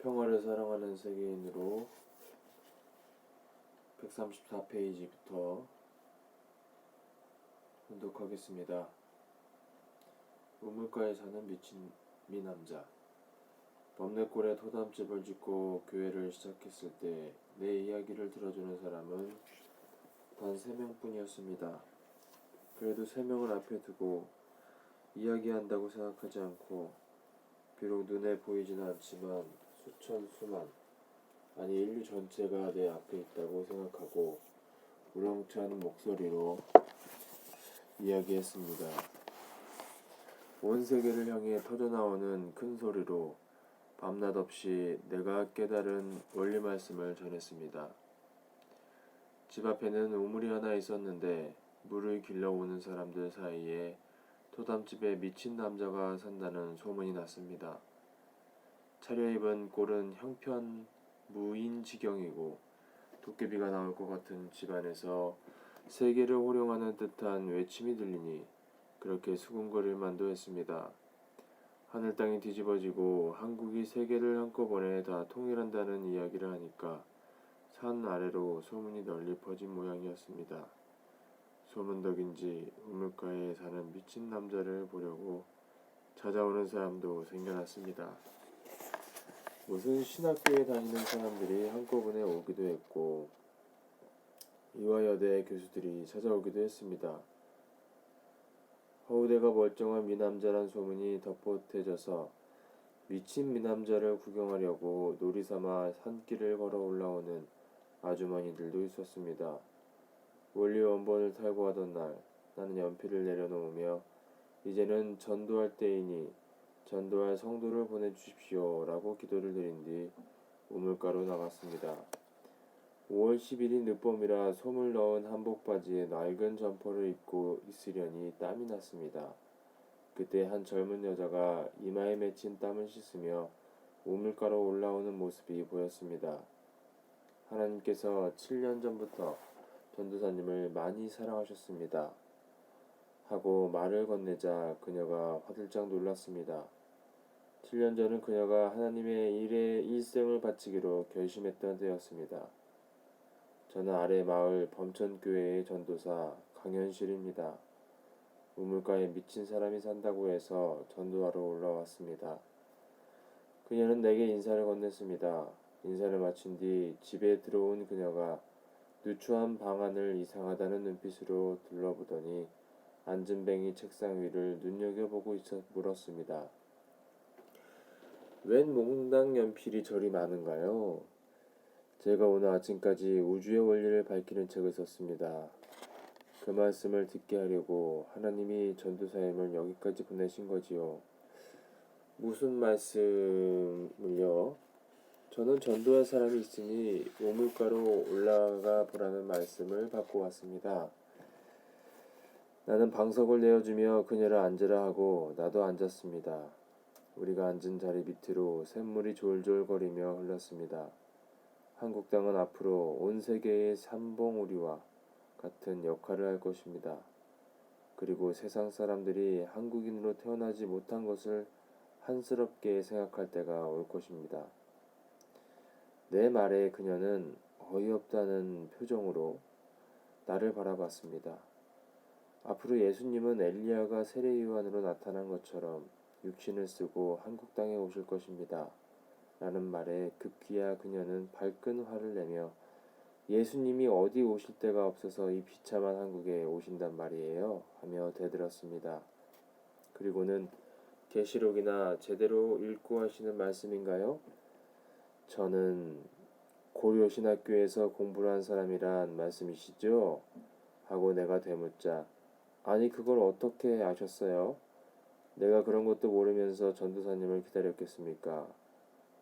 평화를 사랑하는 세계인으로 134페이지부터 혼독하겠습니다. 우물가에 사는 미친 미남자. 범내골에 토담집을 짓고 교회를 시작했을 때 내 이야기를 들어주는 사람은 단 3명뿐이었습니다. 그래도 3명을 앞에 두고 이야기한다고 생각하지 않고, 비록 눈에 보이지는 않지만 수천 수만, 아니 인류 전체가 내 앞에 있다고 생각하고 우렁찬 목소리로 이야기했습니다. 온 세계를 향해 터져나오는 큰 소리로 밤낮 없이 내가 깨달은 원리 말씀을 전했습니다. 집 앞에는 우물이 하나 있었는데 물을 길러오는 사람들 사이에 토담집에 미친 남자가 산다는 소문이 났습니다. 차려입은 꼴은 형편무인지경이고 도깨비가 나올 것 같은 집안에서 세계를 호령하는 듯한 외침이 들리니 그렇게 수군거릴 만도 했습니다. 하늘 땅이 뒤집어지고 한국이 세계를 한꺼번에 다 통일한다는 이야기를 하니까 산 아래로 소문이 널리 퍼진 모양이었습니다. 소문덕인지 우물가에 사는 미친 남자를 보려고 찾아오는 사람도 생겨났습니다. 무슨 신학교에 다니는 사람들이 한꺼번에 오기도 했고 이화여대 교수들이 찾아오기도 했습니다. 허우대가 멀쩡한 미남자란 소문이 덮어대져서 미친 미남자를 구경하려고 놀이삼아 산길을 걸어 올라오는 아주머니들도 있었습니다. 원리 원본을 탈고하던 날, 나는 연필을 내려놓으며 이제는 전도할 때이니 전도할 성도를 보내주십시오 라고 기도를 드린 뒤 우물가로 나갔습니다. 5월 10일이 늦봄이라 솜을 넣은 한복바지에 낡은 점퍼를 입고 있으려니 땀이 났습니다. 그때 한 젊은 여자가 이마에 맺힌 땀을 씻으며 우물가로 올라오는 모습이 보였습니다. 하나님께서 7년 전부터 전도사님을 많이 사랑하셨습니다. 하고 말을 건네자 그녀가 화들짝 놀랐습니다. 7년 전은 그녀가 하나님의 일에 일생을 바치기로 결심했던 때였습니다. 저는 아래 마을 범천교회의 전도사 강현실입니다. 우물가에 미친 사람이 산다고 해서 전도하러 올라왔습니다. 그녀는 내게 인사를 건넸습니다. 인사를 마친 뒤 집에 들어온 그녀가 누추한 방 안을 이상하다는 눈빛으로 둘러보더니 앉은 뱅이 책상 위를 눈여겨보고 물었습니다. 웬 몽당 연필이 저리 많은가요? 제가 오늘 아침까지 우주의 원리를 밝히는 책을 썼습니다. 그 말씀을 듣게 하려고 하나님이 전도사님을 여기까지 보내신 거지요. 무슨 말씀을요? 저는 전도할 사람이 있으니 우물가로 올라가 보라는 말씀을 받고 왔습니다. 나는 방석을 내어주며 그녀를 앉으라 하고 나도 앉았습니다. 우리가 앉은 자리 밑으로 샘물이 졸졸거리며 흘렀습니다. 한국 땅은 앞으로 온 세계의 삼봉우리와 같은 역할을 할 것입니다. 그리고 세상 사람들이 한국인으로 태어나지 못한 것을 한스럽게 생각할 때가 올 것입니다. 내 말에 그녀는 어이없다는 표정으로 나를 바라봤습니다. 앞으로 예수님은 엘리야가 세례요한으로 나타난 것처럼 육신을 쓰고 한국 땅에 오실 것입니다. 라는 말에 급기야 그녀는 발끈 화를 내며 예수님이 어디 오실 데가 없어서 이 비참한 한국에 오신단 말이에요 하며 대들었습니다. 그리고는 계시록이나 제대로 읽고 하시는 말씀인가요? 저는 고려신학교에서 공부를 한 사람이란 말씀이시죠? 하고 내가 되묻자 아니 그걸 어떻게 아셨어요? 내가 그런 것도 모르면서 전도사님을 기다렸겠습니까?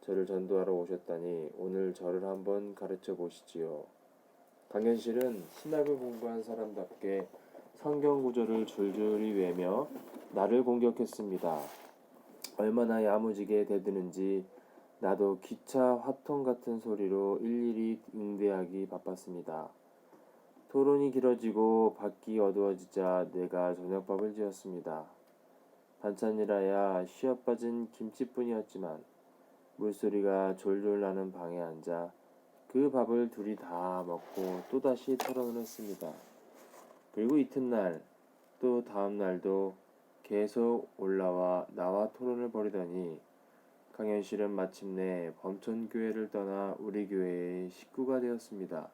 저를 전도하러 오셨다니 오늘 저를 한번 가르쳐 보시지요. 강현실은 신학을 공부한 사람답게 성경 구절을 줄줄이 외며 나를 공격했습니다. 얼마나 야무지게 대드는지 나도 기차 화통 같은 소리로 일일이 응대하기 바빴습니다. 토론이 길어지고 밖이 어두워지자 내가 저녁밥을 지었습니다. 반찬이라야 쉬어빠진 김치뿐이었지만 물소리가 졸졸 나는 방에 앉아 그 밥을 둘이 다 먹고 또다시 토론을 했습니다. 그리고 이튿날 또 다음 날도 계속 올라와 나와 토론을 벌이더니 강현실은 마침내 범천교회를 떠나 우리 교회의 식구가 되었습니다.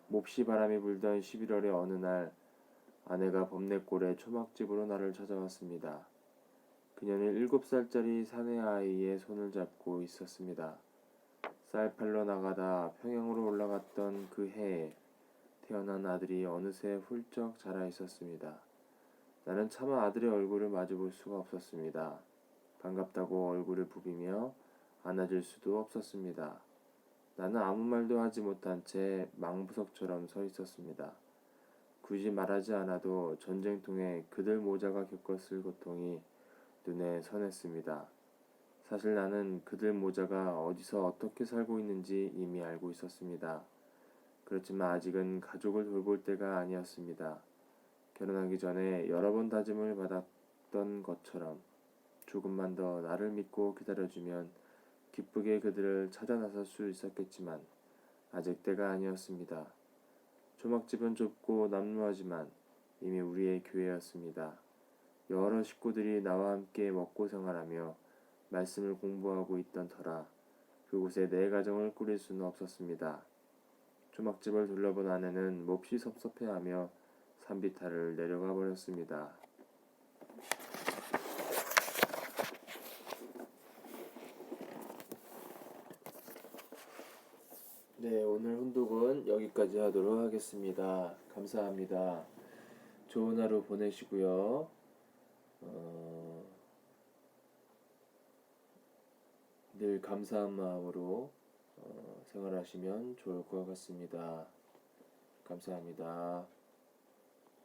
몹시 바람이 불던 11월의 어느 날 아내가 범내골의 초막집으로 나를 찾아왔습니다. 그녀는 7살짜리 사내 아이의 손을 잡고 있었습니다. 쌀 팔러 나가다 평양으로 올라갔던 그 해에 태어난 아들이 어느새 훌쩍 자라 있었습니다. 나는 차마 아들의 얼굴을 마주볼 수가 없었습니다. 반갑다고 얼굴을 부비며 안아줄 수도 없었습니다. 나는 아무 말도 하지 못한 채 망부석처럼 서 있었습니다. 굳이 말하지 않아도 전쟁통에 그들 모자가 겪었을 고통이 눈에 선했습니다. 사실 나는 그들 모자가 어디서 어떻게 살고 있는지 이미 알고 있었습니다. 그렇지만 아직은 가족을 돌볼 때가 아니었습니다. 결혼하기 전에 여러 번 다짐을 받았던 것처럼 조금만 더 나를 믿고 기다려주면 기쁘게 그들을 찾아 나설 수 있었겠지만 아직 때가 아니었습니다. 초막집은 좁고 남루하지만 이미 우리의 교회였습니다. 여러 식구들이 나와 함께 먹고 생활하며 말씀을 공부하고 있던 터라 그곳에 내 가정을 꾸릴 수는 없었습니다. 초막집을 둘러본 아내는 몹시 섭섭해하며 산비탈을 내려가 버렸습니다. 네, 오늘 훈독은 여기까지 하도록 하겠습니다. 감사합니다. 좋은 하루 보내시고요. 늘 감사한 마음으로 생활하시면 좋을 것 같습니다. 감사합니다.